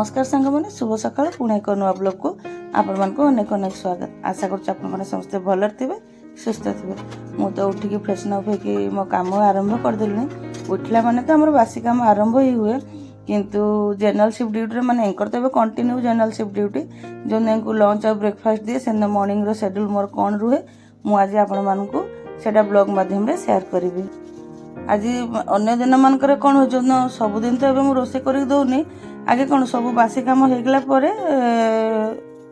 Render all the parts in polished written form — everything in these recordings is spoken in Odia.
नमस्कार सांग मैंने शुभ सकाल पुणे एक नुआ ब्लॉग को आपण मान अनेक अनेक स्वागत। आशा कर समस्ते भल थे सुस्थ थे। मु तो उठिकी फ्रेशन अप होगी मो कम आरंभ करदेलुनी। उठला माने तो आम बासी कम आरंभ ही हुए किंतु जनरल शिफ्ट ड्यूटी माने एंकर तो कंटिन्यू जनरल शिफ्ट ड्यूटी जो लंच और ब्रेकफास्ट दिए से मॉर्निंग रो शेड्यूल मोर कौन रुहे मुझे आपण मानकु सेटा ब्लॉग माध्यम रे शेयर करी। आज अन्य दिन मानक कौन हो सबुदिन तो मुझे रोसे कर दौनी आगे कौन सब बासी कम होगला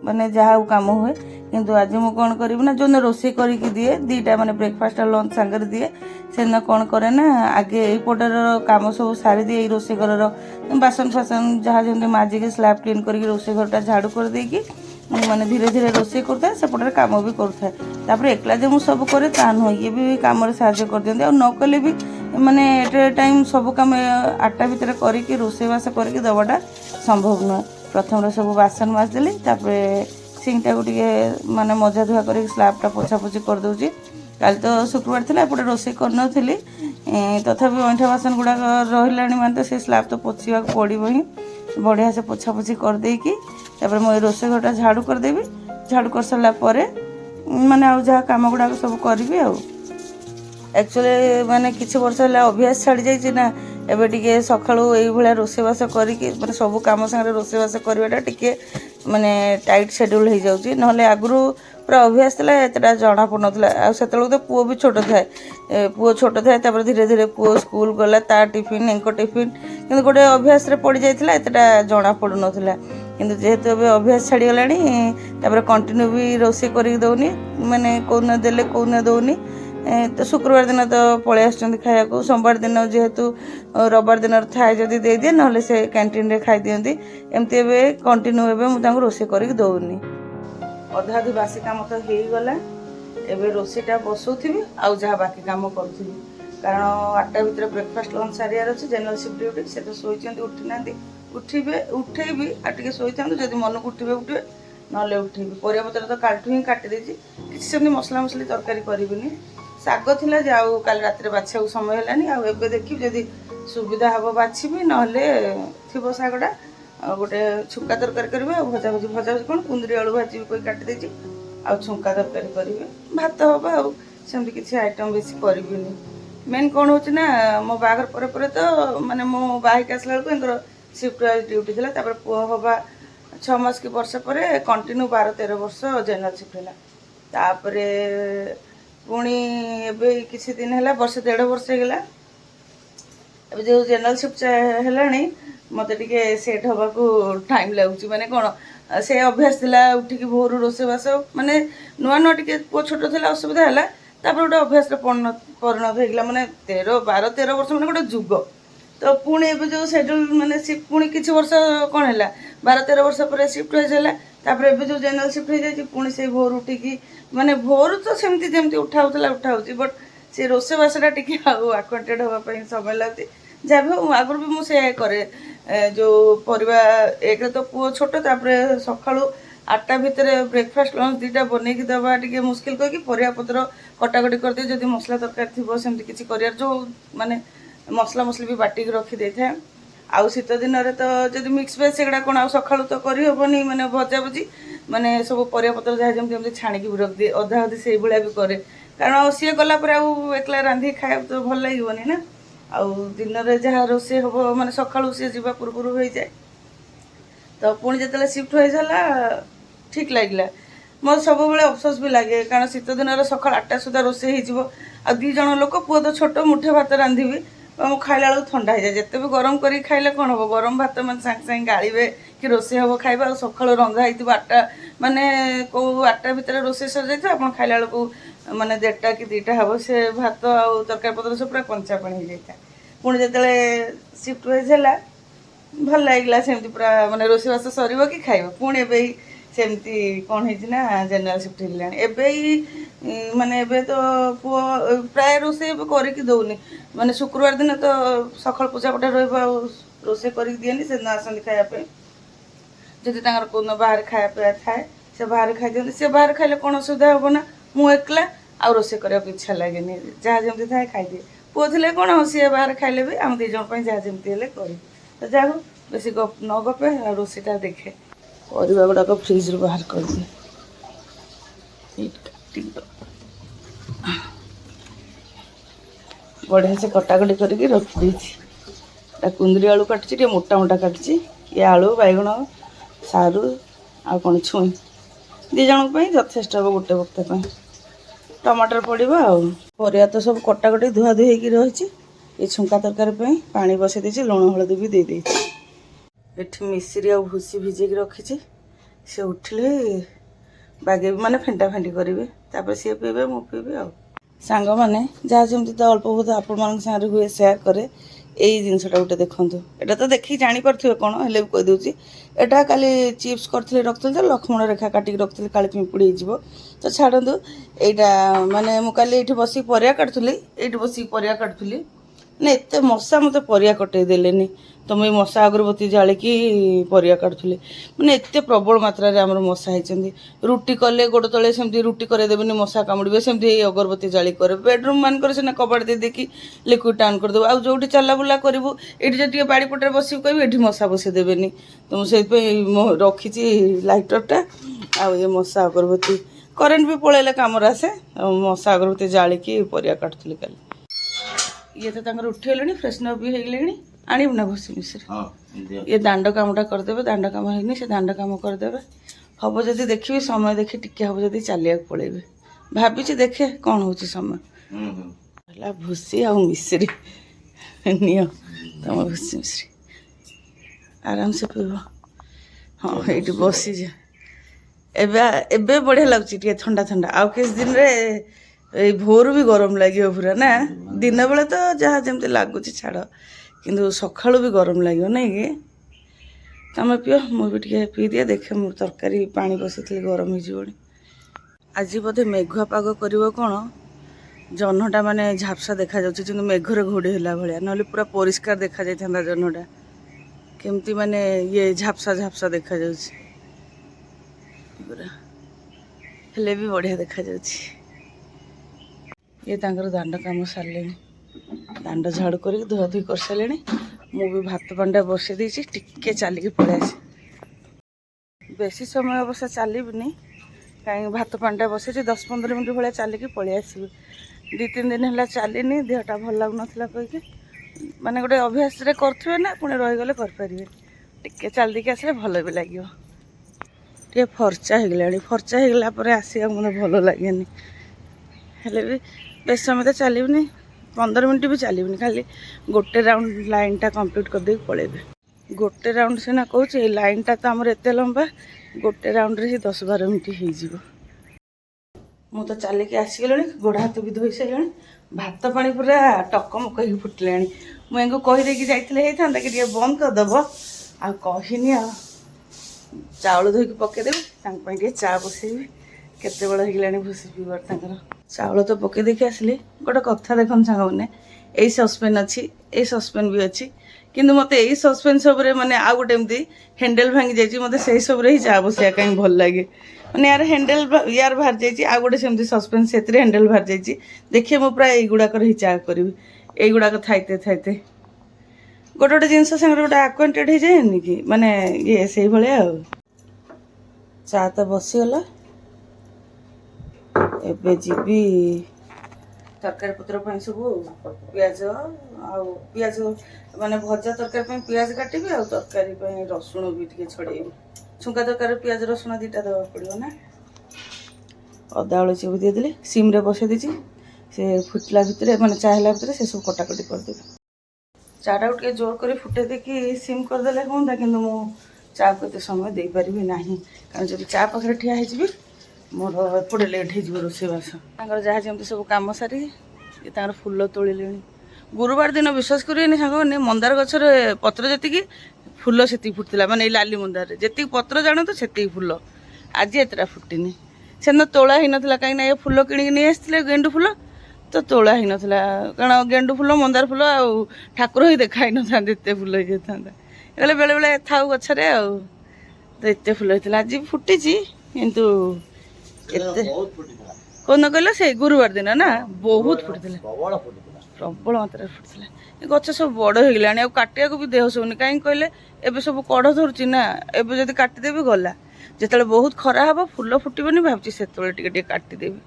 माने जहाँ कम हुए किंतु आज मुझे कौन करी ना जो रोसे करके दिए दीटा माने ब्रेकफास्ट और लंच सांगर दिए से कौन करे ना आगे यपटर कम सब सारी दिए रोसे घर बासन फासन जहाँ जमी माजिक स्लैब क्लीन करके रोसे घरटा झाड़ू कर देकी माने धीरे धीरे रोसे करता सेपटे कम भी करुए एकला जो मुझे सब करे ता नुह ये भी कम साहय कर दिखते और नकले भी माने एट ए टाइम सब कम 8टा भितर करके रोसेबास करके दबाटा संभव नुह। प्रथम सब बासन माजदेली सिंटा को टे माने मजा धुआ कर स्लैबटा पोछापोछि कर दूची। कल तो शुक्रवार थी एपटे रोसे करनी तथापि अंठा बासन गुड़ाक रहा माने तो से स्लैब तो पोछा पड़ो ही बढ़िया से पोछापोछि कर देकी मुझे रोसे घरटा झाड़ू करदेवी। झाड़ू कर सारापर माने आउ जहाँ कम गुड़ाक सब करी आ एक्चुअली माने किछि वर्ष है अभ्यास छाड़ी जाइए ना एबे टिके सकाळू एई भलिया रोसेबास करिके माने सब काम संगे रोसेबास करवाटा टिके माने टाइट शेड्यूल हो जाउची। नहले आगुरु पूरा अभ्यास थला एतटा जणा पड़ नथला आ सेतलु तो पुओ भी छोट थाए छोट थाए तापर धीरे धीरे पुओ स्कूल गला ता टिफिन एंको टिफिन किंतु गोटे अभ्यास रे पड़ जाइथिला एतटा जणा पड़ नथला किंतु जेहेतु एबे अभ्यास छाड़ी गलानी तापर कंटिन्यू भी रोसे करी दउनी माने कोन देले कोन दउनी तो शुक्रवार दिन तो पलि आसुँच खाया को सोमवार दिन जेहेतु रविवार दिन थाए जदि दे दिए ना से कैंटीन रे खाई दियंती एमती एबे कंटिन्यू एबे मु तांको रोसे करके दउनी। अधा अधी बासी काम तो हो गला एबे रोसेटा बसौथिबी आउ जहाँ बाकी काम करूथिबी कारण 8टा भितर ब्रेकफास्ट लंच सारियार अछि। जनरल शिफ्ट ड्यूटी से तो सोइचंती उठी नांती उठेबी आ टिके सोइथांतु जदि मन को उठिबे नले उठेबी। परिया पत्र तो कालठू ही काटी देछि किछि सेमनी मसला मसली तरकारी करिबिनी। शाग थिला जे आउ काल रात बाछा समय हेलानी आउ एबे देखि जदि सुविधा हबो बाछिबी नहले थिबो शागडा गोटे छुंका तरकारी करबे आ भजा भजी कोन कुंदरी आलू भाजी कोई काटी देछि आ छुंका तरकारी करबे भात हबो आ सेमति किछि आइटम बेसी करबिनी। मेन कोन होछि ना मो बागर परे परे तो माने मो बाहिक आसला को एंकर शिफ्ट ड्यूटी थिला तापर पुओ हबा 6 मास की वर्ष पर कंटिन्यू 12-13 वर्ष जनरल शिफ्ट है तापर पुणी एबे किसी दिन है वर्ष 1.5 वर्ष होगा अब जो जनरल शिफ्ट है मत टे सेट हवा को टाइम लगुच माने कौन से अभ्यास थिला उठिकी भोर रोसेबास माने नुआ नुआ टे पुओ छोट था असुविधा है गोटे अभ्यास परिणत होगा माने 12-13 वर्ष माने गोटे जुग तो पुणी एबे जो शेड्यूल माने शिफ्ट पुणी किछि वर्ष कौन है 12-13 वर्ष पर शिफ्ट हो एबे जो जनरल शिफ्ट हो जाए पुणी से भोर उठिकी माने भोर तो सेमती जमती उठाऊँ बट से रोसेबासटा टी आक्वेंटेड होगापी समय लगती जहाँ भी आगुरी भी मुझे करे जो परिवा एक तो पुओ छोट तापर सकाळू 8टा भितर ब्रेकफास्ट लंच 2टा बनईकी दबा टे मुस्किल करके परिया पत्र कटाकटी करदे जदि मसला तरकारी थी सेमती किसी कर जो माने मसला मसली भी बाटिक रखी दे था आउ शीत दिन तो जब मिक्स वेज से कौन आ सकाळू तो करहबनी माने भजा भुजी माने सब परिया पत्र जहाँ जमी छाणिकी भी रख दिए अधा अधी से भाया भी करे कारण सी गलापर आउ एकला रांधि खाया तो भल लगे ना आउ दिन में जहाँ रोसे हम माने सकाळू सी जावा पूर्व हो जाए तो पुणी जो शिफ्ट हो सारा ठीक लगला मोर सब बड़े अफसोस भी लगे कारण शीत दिन सका 8टा सुधा रोसे हो 2 जन लोक पुओ तो छोट मुठे भात रांधि खाइला बेलू ठंडा हो जाए जिते भी गरम कर खाइले कौन हम गरम भात मैंने सांगे सांगे गाड़े कि रोसे हम खाइबा और सका रंधा हो 8टा माने कौ 8टा भितर रोसे सर जाए आप खाइला बेलू माने 1.5टा कि 2टा हम से भात आउ तरकारी पत्र सब पूरा कंचा पानी हो जाता पुणी जो शिफ्ट होगा भल लगला सेमती पूरा माने रोसेबास सर कि खाइब पुणी एवं सेमती कौन है जनरल शिफ्ट हो माने एबे तो पुओ प्राय रोसे करके दौनी माने शुक्रवार दिन तो सकाल पूजा पटा रोसे करके दिएनी से आसती खायापी जदि कौन बाहर खाया पीया थाए से बाहर खाई दिखते से बाहर खाइले कौन असुविधा हम ना मु एकला आ रोसे करने इच्छा लगे जहाँ जमी थाए खाईदिए पुओ थे कौन सी बाहर खाइले भी आम 2 जन जहाँ जमी करी तो जहाँ ବେଶୀ ନ ଗପେ ଆଉ ରୋଷେଇଟା ଦେଖେ। ପରିବା ଗୁଡ଼ାକ ଫ୍ରିଜ୍ରୁ ବାହାର କରିଦିଏ। ବଢ଼ିଆ ସେ କଟାକଟି କରିକି ରଖିଦେଇଛି। କୁନ୍ଦୁରି ଆଳୁ କାଟିଛି, ଟିକେ ମୋଟା ମୋଟା କାଟିଛି। ଇଏ ଆଳୁ, ବାଇଗଣ, ସାରୁ ଆଉ କ'ଣ ଛୁଇଁ 2 ଜଣଙ୍କ ପାଇଁ ଯଥେଷ୍ଟ ହେବ ଗୋଟେ ବକ୍ତ ପାଇଁ। ଟମାଟର ପଡ଼ିବ ଆଉ। ପରିବା ତ ସବୁ କଟାକଟି ଧୁଆଧୁଇ ହେଇକି ରହିଛି। ଏ ଛୁଙ୍କା ତରକାରୀ ପାଇଁ ପାଣି ବସାଇ ଦେଇଛି, ଲୁଣ ହଳଦୀ ବି ଦେଇଦେଇଛି। ଏଠି ମିଶିରି ଆଉ ଭୁସି ଭିଜେଇକି ରଖିଛି। ସେ ଉଠିଲେ ବାଗେଇବି, ମାନେ ଫେଣ୍ଟା ଫେଣ୍ଟି କରିବି। ତାପରେ ସିଏ ପିଇବେ, ମୁଁ ପିଇବି ଆଉ। ସାଙ୍ଗମାନେ ଯାହା ଯେମିତି ତ ଅଳ୍ପ ବହୁତ ଆପଣମାନଙ୍କ ସାଙ୍ଗରେ ହୁଏ ସେୟାର କରେ। ଏଇ ଜିନିଷଟା ଗୋଟେ ଦେଖନ୍ତୁ, ଏଇଟା ତ ଦେଖିକି ଜାଣିପାରୁଥିବେ କ'ଣ, ହେଲେ ବି କହିଦେଉଛି। ଏଇଟା କାଲି ଚିପ୍ସ କରିଥିଲି, ରଖିଥିଲି ତ ଲକ୍ଷ୍ମଣ ରେଖା କାଟିକି ରଖିଥିଲି, କାଳେ ପିମ୍ପୁଡ଼ି ହେଇଯିବ ତ ଛାଡ଼ନ୍ତୁ। ଏଇଟା ମାନେ ମୁଁ କାଲି ଏଇଠି ବସିକି ପରିବା କାଟୁଥିଲି, ମାନେ ଏତେ ମଶା ମୋତେ ପରିବା କଟେଇ ଦେଲେନି। ତ ମୁଁ ଏଇ ମଶା ଅଗରବତୀ ଜାଳିକି ପରିବା କାଟୁଥିଲି। ମାନେ ଏତେ ପ୍ରବଳ ମାତ୍ରାରେ ଆମର ମଶା ହେଇଛନ୍ତି। ରୁଟି କଲେ ଗୋଡ଼ ତଳେ ସେମିତି ରୁଟି କରେଇଦେବେନି, ମଶା କାମୁଡ଼ିବେ। ସେମିତି ଏଇ ଅଗରବତୀ ଜାଳି କରେ। ବେଡ଼ରୁମ୍ ମାନଙ୍କରେ ସିନା କବାଟ ଦେଇକି ଲିକ୍ୱିଡ଼ଟା ଅନ୍ କରିଦେବୁ, ଆଉ ଯେଉଁଠି ଚାଲାବୁଲା କରିବୁ ଏଇଠି ଯଦି ଟିକେ ବାଡ଼ି ପଟରେ ବସିବୁ କହିବୁ ଏଠି ମଶା ବସେଇ ଦେବେନି। ତ ମୁଁ ସେଇଥିପାଇଁ ରଖିଛି ଲାଇଟରଟା ଆଉ ଏ ମଶା ଅଗରବତୀ। କରେଣ୍ଟ ବି ପଳେଇଲେ କାମରେ ଆସେ। ଆଉ ମଶା ଅଗରବତୀ ଜାଳିକି ପରିବା କାଟୁଥିଲି କାଲି। ଇଏ ତ ତାଙ୍କର ଉଠିଗଲେଣି, ଫ୍ରେଶନର୍ ବି ହେଇଗଲେଣି। ଆଣିବୁ ନା ଭୁସି ମିଶ୍ରି? ଇଏ ଦାଣ୍ଡ କାମଟା କରିଦେବେ। ଦାଣ୍ଡ କାମ ହେଇନି, ସେ ଦାଣ୍ଡ କାମ କରିଦେବେ। ହବ ଯଦି ଦେଖିବି, ସମୟ ଦେଖି ଟିକେ ହବ ଯଦି ଚାଲିବାକୁ ପଳେଇବି। ଭାବିଛି ଦେଖେ କ'ଣ ହେଉଛି ସମୟ। ହେଲା ଭୁସି ଆଉ ମିଶ୍ରି। ନିଅ ତମ ଭୁସି ମିଶ୍ରି, ଆରାମସେ ପିଇବ। ହଁ ଏଇଠି ବସିଯା। ଏବେ ବଢ଼ିଆ ଲାଗୁଛି, ଟିକେ ଥଣ୍ଡା ଥଣ୍ଡା। ଆଉ କିଛି ଦିନରେ ଏଇ ଭୋରୁ ବି ଗରମ ଲାଗିବ ପୁରା ନା। ଦିନ ବେଳେ ତ ଯାହା ଯେମିତି ଲାଗୁଛି ଛାଡ଼, କିନ୍ତୁ ସକାଳୁ ବି ଗରମ ଲାଗିବ ନାଇଁ କି? ତମେ ପିଅ, ମୁଁ ବି ଟିକେ ପିଇଦିଏ। ଦେଖେ ମୁଁ ତରକାରୀ ପାଣି ବସେଇଥିଲି, ଗରମ ହେଇଯିବଣି। ଆଜି ବୋଧେ ମେଘୁଆ ପାଗ କରିବ କ'ଣ, ଜହ୍ନଟା ମାନେ ଝାପ୍ସା ଦେଖାଯାଉଛି, କିନ୍ତୁ ମେଘରେ ଘୋଡ଼େଇ ହେଲା ଭଳିଆ। ନହେଲେ ପୁରା ପରିଷ୍କାର ଦେଖାଯାଇଥାନ୍ତା ଜହ୍ନଟା। କେମିତି ମାନେ ଇଏ ଝାପ୍ସା ଝାପ୍ସା ଦେଖାଯାଉଛି ପୁରା, ହେଲେ ବି ବଢ଼ିଆ ଦେଖାଯାଉଛି। ଇଏ ତାଙ୍କର ଦାଣ୍ଡ କାମ ସାରିଲେଣି, ଦାଣ୍ଡ ଝାଡ଼ୁ କରିକି ଧୁଆଧୁଇ କରିସାରିଲେଣି। ମୁଁ ବି ଭାତ ପାଣିଟା ବସାଇ ଦେଇଛି, ଟିକେ ଚାଲିକି ପଳେଇ ଆସେ। ବେଶୀ ସମୟ ଅବଶ୍ୟ ଚାଲିବିନି, କାହିଁକି ଭାତ ପାଣିଟା ବସାଇଛି। 10-15 ମିନିଟ୍ ଭଳିଆ ଚାଲିକି ପଳେଇ ଆସିବି। 2-3 ଦିନ ହେଲା ଚାଲିନି, ଦେହଟା ଭଲ ଲାଗୁନଥିଲା କହିକି। ମାନେ ଗୋଟେ ଅଭ୍ୟାସରେ କରୁଥିବେ ନା, ପୁଣି ରହିଗଲେ କରିପାରିବେ। ଟିକେ ଚାଲିଦେଇକି ଆସିଲେ ଭଲ ବି ଲାଗିବ। ଟିକେ ଫର୍ଚା ହେଇଗଲାଣି, ଫର୍ଚା ହେଇଗଲା ପରେ ଆସିବାକୁ ମୋତେ ଭଲ ଲାଗେନି। ହେଲେ ବି ବେଶୀ ସମୟ ତ ଚାଲିବିନି, 15 ମିନିଟ୍ ବି ଚାଲିବିନି। ଖାଲି ଗୋଟେ ରାଉଣ୍ଡ ଲାଇନ୍ଟା କମ୍ପ୍ଲିଟ୍ କରିଦେଇକି ପଳେଇବି। ଗୋଟେ ରାଉଣ୍ଡ ସିନା କହୁଛି, ଏଇ ଲାଇନ୍ଟା ତ ଆମର ଏତେ ଲମ୍ବା, ଗୋଟେ ରାଉଣ୍ଡରେ ହିଁ 10-12 ମିନିଟ୍ ହେଇଯିବ। ମୁଁ ତ ଚାଲିକି ଆସିଗଲିଣି, ଗୋଡ଼ ହାତ ବି ଧୋଇ ସାରିଲିଣି। ଭାତ ପାଣି ପୁରା ଟକମକ ହେଇକି ଫୁଟିଲାଣି। ମୁଁ ଏଙ୍କୁ କହିଦେଇକି ଯାଇଥିଲେ ହେଇଥାନ୍ତା କି ଟିକେ ବନ୍ଦ କରିଦେବ, ଆଉ କହିନି। ଆଉ ଚାଉଳ ଧୋଇକି ପକାଇଦେବି, ତାଙ୍କ ପାଇଁ ଟିକେ ଚା ବସେଇବି। କେତେବେଳ ହେଇଗଲାଣି ଭୁସି ପିଇବାର ତାଙ୍କର। ଚାଉଳ ତ ପକାଇ ଦେଇକି ଆସିଲି। ଗୋଟେ କଥା ଦେଖନ୍ତୁ ସାଙ୍ଗମାନେ, ଏଇ ସସ୍ପେନ୍ ଅଛି, ଏଇ ସସ୍ପେନ୍ ବି ଅଛି, କିନ୍ତୁ ମୋତେ ଏଇ ସସ୍ପେନ୍ ସବୁରେ ମାନେ ଆଉ ଗୋଟେ ଏମିତି ହ୍ୟାଣ୍ଡେଲ୍ ଭାଙ୍ଗି ଯାଇଛି। ମୋତେ ସେଇ ସବୁରେ ହିଁ ଚା ବସେଇବା କାହିଁକି ଭଲ ଲାଗେ। ମାନେ ୟାର ହ୍ୟାଣ୍ଡେଲ୍ ୟାର ବାହାରି ଯାଇଛି, ଆଉ ଗୋଟେ ସେମିତି ସସ୍ପେନ୍, ସେଥିରେ ହ୍ୟାଣ୍ଡେଲ୍ ବାହାରି ଯାଇଛି। ଦେଖିବେ ମୁଁ ପ୍ରାୟ ଏଇଗୁଡ଼ାକର ହିଁ ଚା କରିବି। ଏଇଗୁଡ଼ାକ ଥାଇତେ ଥାଇତେ ଗୋଟେ ଗୋଟେ ଜିନିଷ ସାଙ୍ଗରେ ଗୋଟେ ଆକ୍ୱାଣ୍ଟେଡ଼ ହେଇଯାଏନି କି, ମାନେ ଇଏ ସେଇଭଳିଆ ଆଉ। ଚା ତ ବସିଗଲା, ଏବେ ଯିବି ତରକାରୀ ପତ୍ର ପାଇଁ ସବୁ ପିଆଜ ମାନେ ଭଜା ତରକାରୀ ପାଇଁ ପିଆଜ କାଟିବି, ଆଉ ତରକାରୀ ପାଇଁ ରସୁଣ ବି ଟିକେ ଛଡ଼େଇବି। ଛୁଙ୍କା ତରକାରୀ ପିଆଜ ରସୁଣ 2ଟା ଦେବାକୁ ପଡ଼ିବ ନା। ଅଦା ଆଳୁ ଚିପି ଦେଇଦେଲି, ସିମ୍ରେ ବସାଇ ଦେଇଛି। ସେ ଫୁଟିଲା ଭିତରେ, ମାନେ ଚା ହେଲା ଭିତରେ ସେସବୁ କଟାକଟି କରିଦେବି। ଚାଟାକୁ ଟିକେ ଜୋର କରି ଫୁଟାଇ ଦେଇକି ସିମ୍ କରିଦେଲେ ହୁଅନ୍ତା, କିନ୍ତୁ ମୁଁ ଚା'କୁ ଏତେ ସମୟ ଦେଇପାରିବି ନାହିଁ। କାରଣ ଯଦି ଚା ପାଖରେ ଠିଆ ହେଇଯିବି, ମୋର ଏପଟେ ଲେଟ୍ ହେଇଯିବ ରୋଷେଇବାସ। ତାଙ୍କର ଯାହା ଯେମିତି ସବୁ କାମ ସାରି ତାଙ୍କର ଫୁଲ ତୋଳିଲେଣି। ଗୁରୁବାର ଦିନ ବିଶ୍ୱାସ କରିବେନି ସାଙ୍ଗମାନେ, ମନ୍ଦାର ଗଛରେ ପତ୍ର ଯେତିକି, ଫୁଲ ସେତିକି ଫୁଟିଥିଲା। ମାନେ ଏଇ ଲାଲି ମନ୍ଦାରରେ ଯେତିକି ପତ୍ର ଜାଣନ୍ତୁ ସେତିକି ଫୁଲ। ଆଜି ଏତେଟା ଫୁଟିନି। ସେଦିନ ତୋଳା ହେଇନଥିଲା, କାହିଁକିନା ଏ ଫୁଲ କିଣିକି ନେଇ ଆସିଥିଲେ, ଗେଣ୍ଡୁ ଫୁଲ ତ ତୋଳା ହେଇନଥିଲା। କାରଣ ଗେଣ୍ଡୁ ଫୁଲ, ମନ୍ଦାର ଫୁଲ ଆଉ ଠାକୁର ହିଁ ଦେଖା ହେଇନଥାନ୍ତେ, ଏତେ ଫୁଲ ହେଇଯାଇଥାନ୍ତା। ହେଲେ ବେଳେବେଳେ ଥାଉ ଗଛରେ ଆଉ, ତ ଏତେ ଫୁଲ ହେଇଥିଲା। ଆଜି ଫୁଟିଛି, କିନ୍ତୁ ଏତେ କୋଉଦିନ କହିଲ, ସେଇ ଗୁରୁବାର ଦିନ ନା, ବହୁତ ଫୁଟିଥିଲା, ପ୍ରବଳ ମାତ୍ରାରେ ଫୁଟିଥିଲା। ଏ ଗଛ ସବୁ ବଡ଼ ହେଇଗଲାଣି ଆଉ କାଟିବାକୁ ବି ଦେହ ଶୁନି କାହିଁକି କହିଲେ ଏବେ ସବୁ କଢ଼ ଧରୁଛି ନା ଏବେ ଯଦି କାଟିଦେବି ଗଲା ଯେତେବେଳେ ବହୁତ ଖରା ହେବ ଫୁଲ ଫୁଟିବନି ଭାବୁଛି ସେତେବେଳେ ଟିକେ ଟିକେ କାଟିଦେବି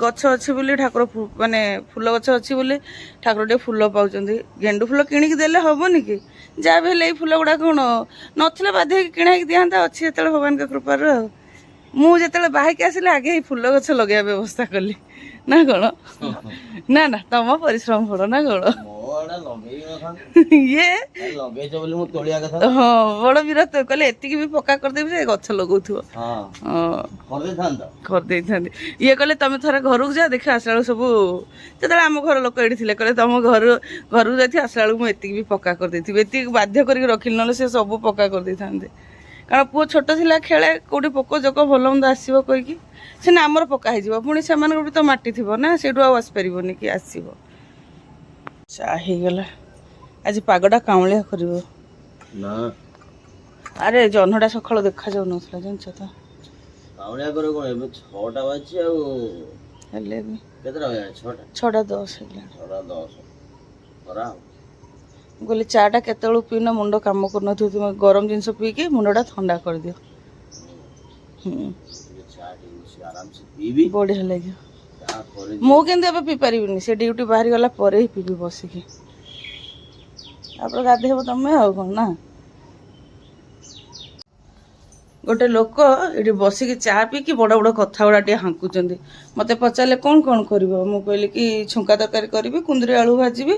ଗଛ ଅଛି ବୋଲି ଠାକୁର ମାନେ ଫୁଲ ଗଛ ଅଛି ବୋଲି ଠାକୁର ଟିକେ ଫୁଲ ପାଉଛନ୍ତି ଗେଣ୍ଡୁ ଫୁଲ କିଣିକି ଦେଲେ ହବନି କି ଯାହା ବି ହେଲେ ଏଇ ଫୁଲ ଗୁଡ଼ା କ'ଣ ନଥିଲେ ବାଧ୍ୟ ହେଇକି କିଣା ହେଇକି ଦିଆନ୍ତା ଅଛି ଯେତେବେଳେ ଭଗବାନଙ୍କ କୃପାରୁ ଆଉ ମୁଁ ଯେତେବେଳେ ବାହାଇକି ଆସିଲି ଆଗେ ଏଇ ଫୁଲ ଗଛ ଲଗେଇବା ବ୍ୟବସ୍ଥା କଲି ନା କ'ଣ ନା ନା ତମ ପରିଶ୍ରମ ଫଳ ନା କ'ଣ ଇଏ ହଁ ବଡ଼ ବିରକ୍ତ କହିଲେ ଏତିକି ବି ପକ୍କା କରିଦେବି ଯେ ଗଛ ଲଗଉଥିବ କରିଦେଇଥାନ୍ତି ଇଏ କହିଲେ ତମେ ଥରେ ଘରକୁ ଯାଅ ଦେଖି ଆସିଲା ବେଳକୁ ସବୁ ଯେତେବେଳେ ଆମ ଘର ଲୋକ ଏଠି ଥିଲେ କହିଲେ ତମ ଘରକୁ ଯାଇଥିବ ଆସିଲା ବେଳକୁ ମୁଁ ଏତିକି ବି ପକ୍କା କରିଦେଇଥିବି ଏତିକି ବାଧ୍ୟ କରିକି ରଖିଲି ନହେଲେ ସେ ସବୁ ପକ୍କା କରିଦେଇଥାନ୍ତେ କାରଣ ପୁଅ ଛୋଟ ଥିଲା ଖେଳେ କେଉଁଠି ପୋକ ଜୋକ ଭଲ ମନ୍ଦ ଆସିବ କହିକି ସିନା ଆମର ପକ୍କା ହେଇଯିବ ପୁଣି ସେମାନଙ୍କର ବି ତ ମାଟି ଥିବ ନା ସେଇଠୁ ଆଉ ଆସିପାରିବନି କି ଆସିବ ଚା ହେଇଗଲା ଆଜି ପାଗଟା କାଉଁଳିଆ କରିବ ନା ଆରେ ଜହ୍ନଟା ସକାଳୁ ଦେଖାଯାଉନଥିଲା ଜାଣିଛ ତ କାଉଁଳିଆ କରିବ କ'ଣ ଏବେ 6ଟା ବାଜିଛି ଆଉ ହେଲେ ବି କେତେଟା ବାଜିଲାଣି 6ଟା 10 ହେଇଗଲାଣି 6ଟା 10 ଖରା ମୁଁ କହିଲି ଚାଟା କେତେବେଳୁ ପିଇନ ମୁଣ୍ଡ କାମ କରୁନଥିବ ତୁମେ ଗରମ ଜିନିଷ ପିଇକି ମୁଣ୍ଡଟା ଥଣ୍ଡା କରିଦିଅ ବଢ଼ିଆ ଲାଗିବ ମୁଁ କିନ୍ତୁ ଏବେ ପିଇ ପାରିବିନି ସେ ଡ୍ୟୁଟି ବାହାରି ଗଲା ପରେ ହିଁ ପିଇବି ବସିକି ତାପରେ ଗାଧେଇବ ତମେ ଆଉ କ'ଣ ନା ଗୋଟେ ଲୋକ ଏଠି ବସିକି ଚା ପିଇକି ବଡ଼ ବଡ଼ କଥା ଗୁଡ଼ା ଟିକେ ହାଙ୍କୁଛନ୍ତି ମୋତେ ପଚାରିଲେ କ'ଣ କରିବ ମୁଁ କହିଲି କି ଛୁଙ୍କା ତରକାରୀ କରିବି କୁନ୍ଦୁରି ଆଳୁ ଭାଜିବି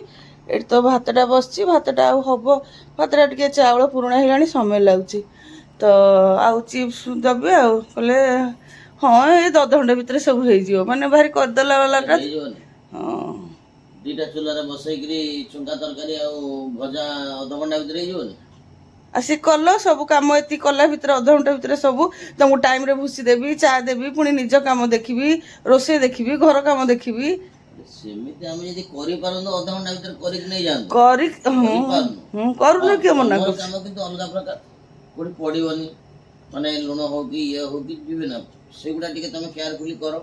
ଏଠି ତ ଭାତଟା ବସିଛି ଭାତଟା ଆଉ ହବ ଭାତଟା ଟିକେ ଚାଉଳ ପୁରୁଣା ହେଇଗଲାଣି ସମୟ ଲାଗୁଛି ତ ଆଉ ଚିପ୍ସ ଦେବି ଆଉ କହିଲେ ହଁ ଏଇ ଅଧଘଣ୍ଟା ଭିତରେ ସବୁ ହେଇଯିବ ମାନେ ଭାରି କରିଦେଲା ବାଲାଟା ହଁ 2ଟା ଚୁଲାରେ ବସେଇକିରି ଛୁଙ୍କା ତରକାରୀ ଆଉ ଭଜା ଅଧଘଣ୍ଟା ଭିତରେ ହେଇଯିବନି ଆସି କଲ ସବୁ କାମ ଏତିକି କଲା ଭିତରେ ଅଧଘଣ୍ଟା ଭିତରେ ସବୁ ତମକୁ ଟାଇମ୍ରେ ଭୁସି ଦେବି ଚା ଦେବି ପୁଣି ନିଜ କାମ ଦେଖିବି ରୋଷେଇ ଦେଖିବି ଘର କାମ ଦେଖିବି ସେମିତି ଆମେ ଯଦି କରିପାରନ୍ତୁ ଅଧଘଣ୍ଟା ଭିତରେ କରିକି ନେଇଯାଆନ୍ତୁ କରୁନ କିଏ ମନା କରୁଛି କାମ କିନ୍ତୁ ଅଲଗା ପ୍ରକାର କୋଉଠି ପଡ଼ିବନି ମାନେ ଲୁଣ ହଉ କି ଇଏ ହଉ କି ବିଭିନ୍ନ ସେଗୁଡ଼ା ଟିକେ ତମେ କେୟାରଫୁଲି କର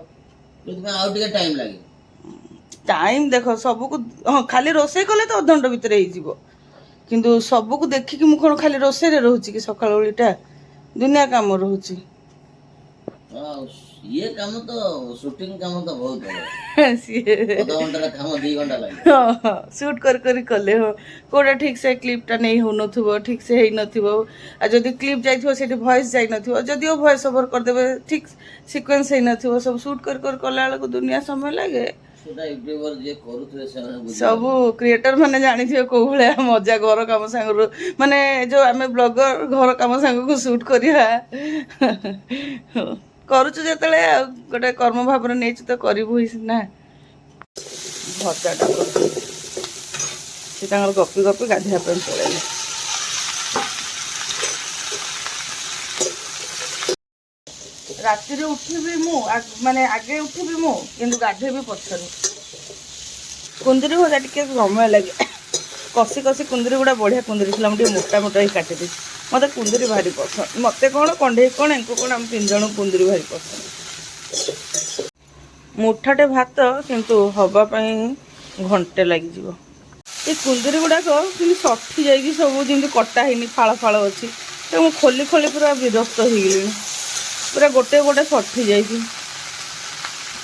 ସେଥିପାଇଁ ଆଉ ଟିକେ ଟାଇମ୍ ଲାଗେ ଟାଇମ୍ ଦେଖ ସବୁକୁ ହଁ ଖାଲି ରୋଷେଇ କଲେ ତ ଅଧଘଣ୍ଟା ଭିତରେ ହେଇଯିବ କିନ୍ତୁ ସବୁକୁ ଦେଖିକି ମୁଁ କ'ଣ ଖାଲି ରୋଷେଇରେ ରହୁଛି କି ସକାଳ ଓଳିଟା ଦୁନିଆ କାମ ରହୁଛି ଇଏ କାମ ତ ସୁଟିଂ କାମ ତ ବହୁତ ଅଧଘଣ୍ଟାର କାମ 2 ଘଣ୍ଟା ଲାଗେ ସୁଟ୍ କରି କଲେ ହଁ କେଉଁଟା ଠିକ୍ ସେ କ୍ଲିପ୍ଟା ନେଇ ହେଉନଥିବ ଠିକ୍ ସେ ହେଇନଥିବ ଆଉ ଯଦି କ୍ଲିପ୍ ଯାଇଥିବ ସେଠି ଭଏସ୍ ଯାଇନଥିବ ଯଦିଓ ଭଏସ୍ ଓଭର୍ କରିଦେବେ ଠିକ୍ ସିକ୍ୱେନ୍ସ ହେଇନଥିବ ସବୁ ସୁଟ୍ କରି କଲା ବେଳକୁ ଦୁନିଆ ସମୟ ଲାଗେ ସବୁ କ୍ରିଏଟର ମାନେ ଜାଣିଥିବେ କେଉଁ ଭଳିଆ ମଜା ଘର କାମ ସାଙ୍ଗରୁ ମାନେ ଯେଉଁ ଆମେ ବ୍ଲଗର ଘର କାମ ସାଙ୍ଗକୁ ସୁଟ୍ କରିବା କରୁଛୁ ଯେତେବେଳେ ଆଉ ଗୋଟେ କର୍ମ ଭାବରେ ନେଇଛୁ ତ କରିବୁ ହିଁ ନା ଭଜାଟା ସେ ତାଙ୍କର ଗପି ଗପି ଗାଧୋଇବା ପାଇଁ ପଳେଇଲେ ରାତିରେ ଉଠିବି ମୁଁ ମାନେ ଆଗେ ଉଠିବି ମୁଁ କିନ୍ତୁ ଗାଧୋଇବି ପଛରେ କୁନ୍ଦୁରି ଭଜା ଟିକେ ସମୟ ଲାଗେ କଷି କୁନ୍ଦୁରି ଗୁଡ଼ା ବଢ଼ିଆ କୁନ୍ଦୁରି ଥିଲା ମୁଁ ଟିକେ ମୋଟା ମୋଟା ହେଇ କାଟିଦେଇଛି ମୋତେ କୁନ୍ଦୁରି ଭାରି ପସନ୍ଦ ମୋତେ କ'ଣ କଣ୍ଢେଇ କ'ଣ ଏଙ୍କୁ କ'ଣ ଆମେ 3 ଜଣ କୁନ୍ଦୁରି ଭାରି ପସନ୍ଦ ମୁଠାଟେ ଭାତ କିନ୍ତୁ ହେବା ପାଇଁ ଘଣ୍ଟେ ଲାଗିଯିବ ଏ କୁନ୍ଦୁରି ଗୁଡ଼ାକ କିନ୍ତୁ ସଠି ଯାଇକି ସବୁ ଯେମିତି କଟା ହେଇନି ଫାଳ ଅଛି ତ ମୁଁ ଖୋଲି ପୁରା ବିରକ୍ତ ହେଇଗଲିଣି ପୁରା ଗୋଟେ ସଠି ଯାଇଛି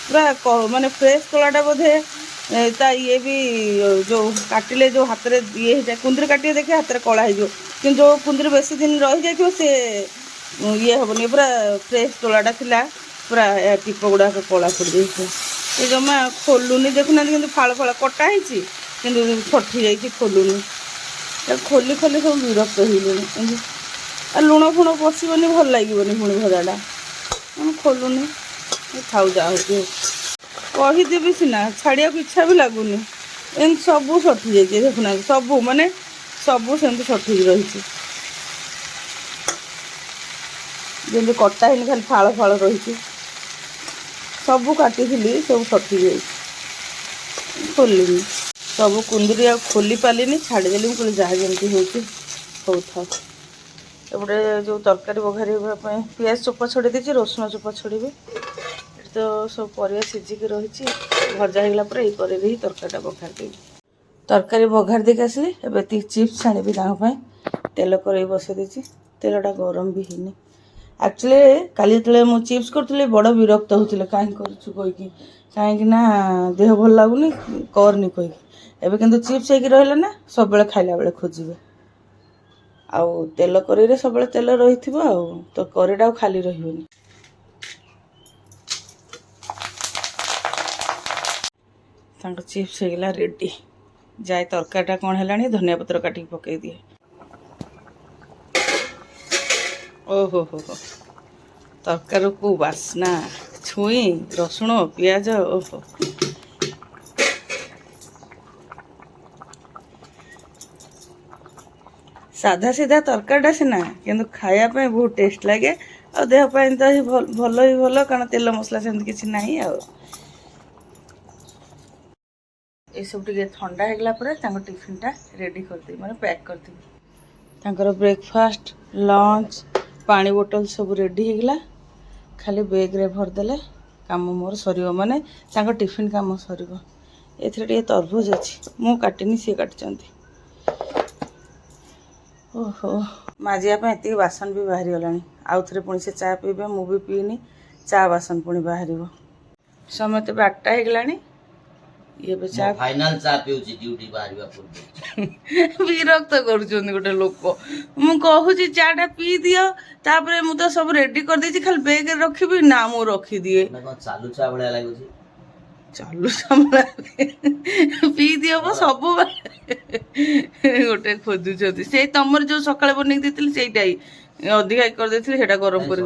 ପୁରା ମାନେ ଫ୍ରେଶ୍ ତୋଳାଟା ବୋଧେ ତା ଇଏ ବି ଯେଉଁ କାଟିଲେ ଯେଉଁ ହାତରେ ଇଏ ହେଇଯାଏ କୁନ୍ଦୁରି କାଟିଲେ ଦେଖି ହାତରେ କଳା ହେଇଯିବ କିନ୍ତୁ ଯେଉଁ କୁନ୍ଦୁରି ବେଶୀ ଦିନ ରହିଯାଇଥିବ ସେ ଇଏ ହେବନି ପୁରା ଫ୍ରେଶ୍ ତୋଳାଟା ଥିଲା ପୁରା ଟିପ ଗୁଡ଼ାକ କଳା ପଡ଼ିଯାଇଛି ଏ ଜମା ଖୋଲୁନି ଦେଖୁନାହାନ୍ତି କିନ୍ତୁ ଫାଳ କଟା ହେଇଛି କିନ୍ତୁ ସଠି ଯାଇଛି ଖୋଲୁନି ଖୋଲି ସବୁ ବିରକ୍ତ ହେଇଗଲିଣି ଆଉ ଲୁଣ ଫୁଣ ପଶିବନି ଭଲ ଲାଗିବନି ପୁଣି ଭଜାଟା ଖୋଲୁନି ଥାଉ ଯାହା ହେଉଛି କହିଦେବି ସିନା ଛାଡ଼ିବାକୁ ଇଚ୍ଛା ବି ଲାଗୁନି ଏମିତି ସବୁ ସଠି ଯାଇଛି ଦେଖୁନାହାନ୍ତି ସବୁ ମାନେ ସବୁ ସେମିତି ସଠିକି ରହିଛି ଯେମିତି କଟା ହେଇନି ଖାଲି ଫାଳ ରହିଛି ସବୁ କାଟିଥିଲି ସବୁ ସଠିକି ଯାଇଛି ଖୋଲିନି ସବୁ କୁନ୍ଦୁରି ଆଉ ଖୋଲି ପାରିଲିନି ଛାଡ଼ିଦେଲି ମୁଁ କହିଲି ଯାହା ଯେମିତି ହେଉଛି ହେଉଥାଉ ଏପଟେ ଯେଉଁ ତରକାରୀ ବଘାରିବା ପାଇଁ ପିଆଜ ଚୋପା ଛଡ଼େଇ ଦେଇଛି ରସୁଣ ଚୋପା ଛଡ଼େଇବି ତ ସବୁ ପରିବା ସିଝିକି ରହିଛି ଭଜା ହେଇଗଲା ପରେ ଏଇ କରେଇରେ ହିଁ ତରକାରୀଟା ବଘାରିଦେବି ତରକାରୀ ବଘାରି ଦେଇକି ଆସିଲି। ଏବେ ଟିକେ ଚିପ୍ସ ଛାଣିବି ତାଙ୍କ ପାଇଁ। ତେଲ କରେଇ ବସେଇ ଦେଇଛି। ତେଲଟା ଗରମ ବି ହେଇନି। ଆକ୍ଚୁଆଲି କାଲି ଯେତେବେଳେ ମୁଁ ଚିପ୍ସ କରୁଥିଲି ବଡ଼ ବିରକ୍ତ ହେଉଥିଲେ କାହିଁକି କରୁଛୁ କହିକି, କାହିଁକି ନା ଦେହ ଭଲ ଲାଗୁନି କରନି କହିକି। ଏବେ କିନ୍ତୁ ଚିପ୍ସ ହେଇକି ରହିଲେ ନା ସବୁବେଳେ ଖାଇଲା ବେଳେ ଖୋଜିବେ। ଆଉ ତେଲ କରେଇରେ ସବୁବେଳେ ତେଲ ରହିଥିବ, ଆଉ ତ କରେଇଟା ଆଉ ଖାଲି ରହିବନି। ତାଙ୍କ ଚିପ୍ସ ହେଇଗଲା ରେଡ଼ି। ଯାଏ ତରକାରୀଟା କ'ଣ ହେଲାଣି ଧନିଆ ପତ୍ର କାଟିକି ପକାଇ ଦିଏ। ଓହୋ ହୋ ହୋ, ତରକାରୀକୁ ବାସ୍ନା, ଛୁଇଁ, ରସୁଣ, ପିଆଜ, ଓହୋ। ସାଧା ସିଧା ତରକାରୀଟା ସିନା, କିନ୍ତୁ ଖାଇବା ପାଇଁ ବହୁତ ଟେଷ୍ଟ ଲାଗେ। ଆଉ ଦେହ ପାଇଁ ତ ଭଲ ହିଁ ଭଲ, କାରଣ ତେଲ ମସଲା ସେମିତି କିଛି ନାହିଁ। ଆଉ ଏସବୁ ଟିକେ ଥଣ୍ଡା ହେଇଗଲା ପରେ ତାଙ୍କ ଟିଫିନ୍ଟା ରେଡ଼ି କରିଦେବି, ମାନେ ପ୍ୟାକ୍ କରିଦେବି। ତାଙ୍କର ବ୍ରେକଫାଷ୍ଟ, ଲଞ୍ଚ, ପାଣି ବୋଟଲ ସବୁ ରେଡ଼ି ହେଇଗଲା। ଖାଲି ବେଗ୍ରେ ଭରିଦେଲେ କାମ ମୋର ସରିବ, ମାନେ ତାଙ୍କ ଟିଫିନ୍ କାମ ସରିବ। ଏଥିରେ ଟିକେ ତରଭୁଜ ଅଛି, ମୁଁ କାଟିନି, ସିଏ କାଟିଛନ୍ତି। ଓହୋ, ମାଜିବା ପାଇଁ ଏତିକି ବାସନ ବି ବାହାରିଗଲାଣି। ଆଉ ଥରେ ପୁଣି ସେ ଚା ପିଇବେ, ମୁଁ ବି ପିଇନି, ଚା ବାସନ ପୁଣି ବାହାରିବ। ସମୟ ତେବେ 8ଟା ହେଇଗଲାଣି। ଏବେ ଚା ଫାଇନାଲ ଚା ପିଉଛି ଡ୍ୟୁଟି ବାହାରିବା ପୂର୍ବରୁ। ବିରକ୍ତ କରୁଛନ୍ତି ଗୋଟେ ଲୋକ। ମୁଁ କହୁଛି ଚା ଟା ପିଇ ଦିଅ, ତାପରେ ମୁଁ ତ ସବୁ ରେଡି କରିଦେଇଛି, ଖାଲି ବେଗରେ ରଖିବି ନା, ମୁଁ ରଖିଦିଏ। ଚାଲୁଛା ଭଳିଆ ଲାଗୁଛି। ଚାଲୁଛା ପିଇ ଦିଅ ସବୁବେଳେ ଗୋଟେ ଖୋଜୁଛନ୍ତି। ସେଇ ତମର ଯୋଉ ସକାଳେ ବନେଇକି ଦେଇଥିଲି ସେଇଟା ହିଁ ଅଧିକା କରିଦେଇଥିଲି, ସେଇଟା ଗରମ କରି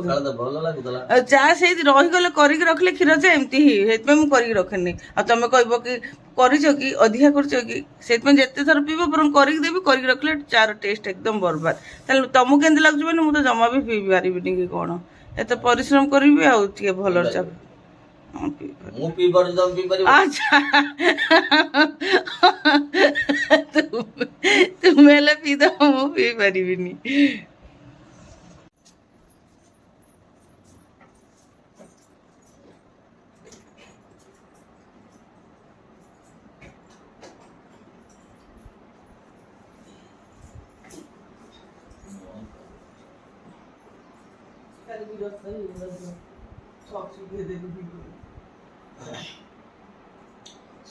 ଚା ସେଇଠି ରହିଗଲେ କରିକି ରଖିଲେ କ୍ଷୀର ଚା ଏମିତି ହିଁ, ସେଇଥିପାଇଁ ମୁଁ କରିକି ରଖେନି। ଆଉ ତମେ କହିବ କି କରିଛ କି ଅଧିକା କରିଛ କି, ସେଇଥିପାଇଁ ଯେତେ ଥର ପିଇବ ବରଂ କରିକି ଦେବି, କରିକି ରଖିଲେ ଚାର ଟେଷ୍ଟ ଏକଦମ ବର୍ବାଦ। ତାହେଲେ ତମକୁ କେମିତି ଲାଗୁଛି ମାନେ ମୁଁ ତ ଜମା ବି ପିଇ ପାରିବିନି କି କ'ଣ, ଏତେ ପରିଶ୍ରମ କରିବି ଆଉ ଟିକେ ଭଲ ଚା। ମୁଁ ପିଇ ପାରୁଛି, ତମେ ପିଇ ପାରିବ? ଆଚ୍ଛା, ତୁମେ ହେଲେ ପିଇଦବ, ମୁଁ ପିଇ ପାରିବିନି।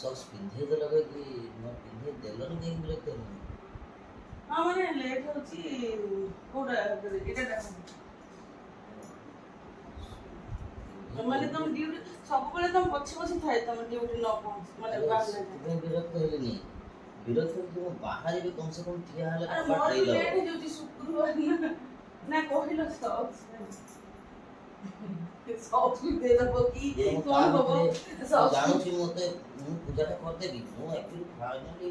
ସକ୍ସ ପିନ୍ଧେଇ ଦେଲ କି ନ ପିନ୍ଧେଇ ଦେଲନି କାହିଁକି ବିରକ୍ତ ହେଲ? ହଁ, ମାନେ ଲେଟ୍ ହେଉଛି। କୋଉଟା ଏଇଟା ମାନେ ତମ ଡ୍ୟୁଟି ସବୁବେଳେ ତମ ପଛେ ପଛେ ଥାଏ, ତମ ଡ୍ୟୁଟି ନ ପହଞ୍ଚି ମାନେ ବିରକ୍ତ ହେଲିନି, ବିରକ୍ତ ମୁଁ ବାହାରିବି କମ ସେ କମ ଠିଆ ହେଲେ ମୋର ଲେଟ୍ ହେଇଯାଉଛି। ଶୁକ୍ରବାର ନା କହିଲ ସକ୍ସ ଦେଇଦବ କି କ'ଣ ହବ? ଜାଣୁଛି ମତେ, ମୁଁ ପୂଜାଟା କରିଦେବି। ମୁଁ ଆକ୍ଚୁଆଲି ଫାଇନାଲି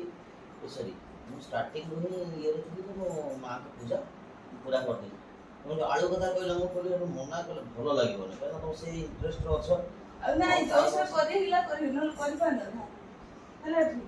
ସରି ମୁଁ ଷ୍ଟାର୍ଟିଂରୁ ହିଁ ଇଏରେ ଥିଲି, ତ ମୋ ମାଆଙ୍କ ପୂଜା ପୁରା କରିଦେବି। ତମେ ଆଳୁ କଥା କହିଲା, ମୁଁ କହିଲି ମନା କଲେ ଭଲ ଲାଗିବନି, କାରଣ ତମେ ସେଇ ଇଣ୍ଟରେଷ୍ଟରେ ଅଛ। ନାଇଁ ଦୋଷ କରିଲା କରିବି, ନହେଲେ କରିପାରିନ ହେଲା ଠିକ।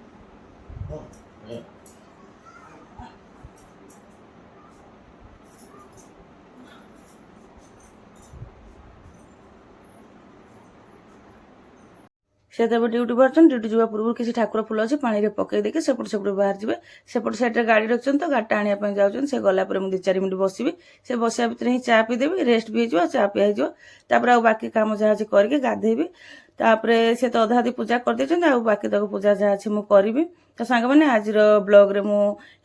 ସେ ତେବେ ଡ୍ୟୁଟି ବାହାରୁଛନ୍ତି। ଡ୍ୟୁଟି ଯିବା ପୂର୍ବରୁ କିଛି ଠାକୁର ଫୁଲ ଅଛି ପାଣିରେ ପକେଇ ଦେଇକି ସେପଟେ ସେପଟେ ବାହାରି ଯିବେ। ସେପଟେ ସାଇଡ଼ରେ ଗାଡ଼ି ରଖିଛନ୍ତି, ତ ଗାଡ଼ିଟା ଆଣିବା ପାଇଁ ଯାଉଛନ୍ତି। ସେ ଗଲା ପରେ ମୁଁ 2-4 ମିନିଟ୍ ବସିବି। ସେ ବସିବା ଭିତରେ ହିଁ ଚା ପିଇଦେବି, ରେଷ୍ଟ ବି ହେଇଯିବ, ଚା ପିଆ ହେଇଯିବ। ତାପରେ ଆଉ ବାକି କାମ ଯାହା ଅଛି କରିକି ଗାଧେଇବି। ତାପରେ ସେ ତ ଅଧା ଅଧି ପୂଜା କରିଦେଇଛନ୍ତି, ଆଉ ବାକି ତକ ପୂଜା ଯାହା ଅଛି ମୁଁ କରିବି। ତ ସାଙ୍ଗମାନେ ଆଜିର ବ୍ଲଗ୍ରେ ମୁଁ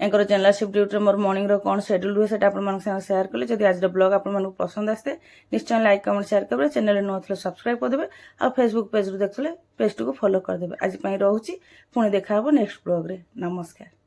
ଏଙ୍କର ଜେନେରାଲସିପ୍ ଡ୍ୟୁଟିରେ ମୋର ମର୍ଣ୍ଣିଂର କ'ଣ ସେଡ୍ୟୁଲ୍ ହୁଏ ସେଇଟା ଆପଣମାନଙ୍କ ସାଙ୍ଗେ ସେୟାର କଲି। ଯଦି ଆଜିର ବ୍ଲଗ୍ ଆପଣମାନଙ୍କୁ ପସନ୍ଦ ଆସିଥାଏ ନିଶ୍ଚୟ ଲାଇକ୍ କମେଣ୍ଟ ସେୟାର କରିବେ। ଚ୍ୟାନେଲରେ ନୂଆ ଥିଲେ ସବସ୍କ୍ରାଇବ୍ କରିଦେବେ, ଆଉ ଫେସବୁକ୍ ପେଜ୍ରୁ ଦେଖୁଥିଲେ ପେଜ୍ଟିକୁ ଫଲୋ କରିଦେବେ। ଆଜି ପାଇଁ ରହୁଛି, ପୁଣି ଦେଖା ହେବ ନେକ୍ସଟ ବ୍ଲଗ୍ରେ। ନମସ୍କାର।